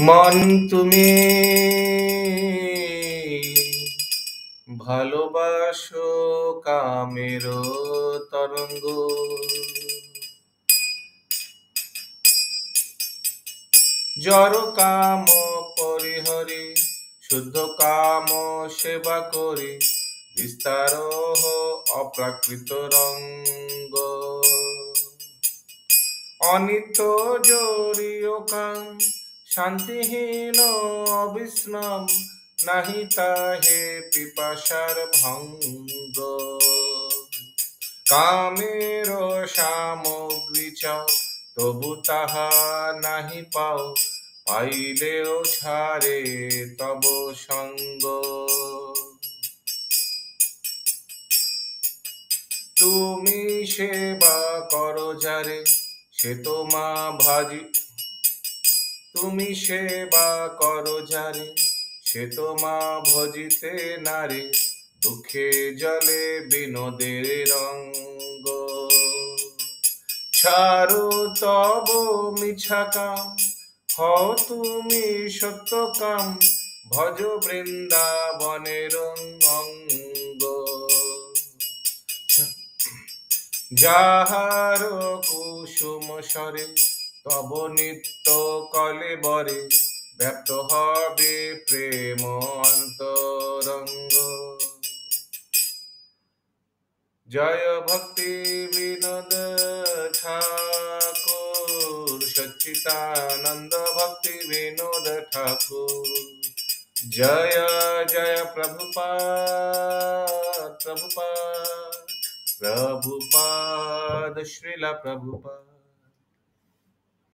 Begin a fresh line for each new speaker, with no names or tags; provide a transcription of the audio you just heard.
মন তুমি ভালোবাসো কামের তরঙ্গ, জড় কাম পরিহরি, শুদ্ধ কাম সেবা করি, বিস্তার অপ্রাকৃত রঙ্গ। অনিত্য জড়ীয় কাম, শান্তিহীন অবিশ্রাম, নাহি তাহে পিপাসার ভঙ্গ। কামের সামগ্রী চাও, তবু তাহা নাহি পাও, পাইলেও ছাড়ে তব সঙ্গ। তুমি সেবা করো যারে, সে তোমা ভাজি, তুমি সেবা করো যারে, সে তোমা ভজিতে নারে, দুঃখে জলে বিনোদের রঙ্গ। ছাড়ো তব মিছা কাম, হও তুমি সত্য কাম, ভজ বৃন্দাবনের অঙ্গ। যাহার কুসুম স্বরে, তব নিত্য কলেবরে, ব্যপ্ত হবে প্রেম অন্তরঙ্গ। জয় ভক্তি বিনোদ ঠাকুর, সচ্চিদানন্দ ভক্তি বিনোদ ঠাকুর। জয় জয় প্রভুপাদ, প্রভুপাদ, প্রভুপাদ, শ্রীলা প্রভুপাদ।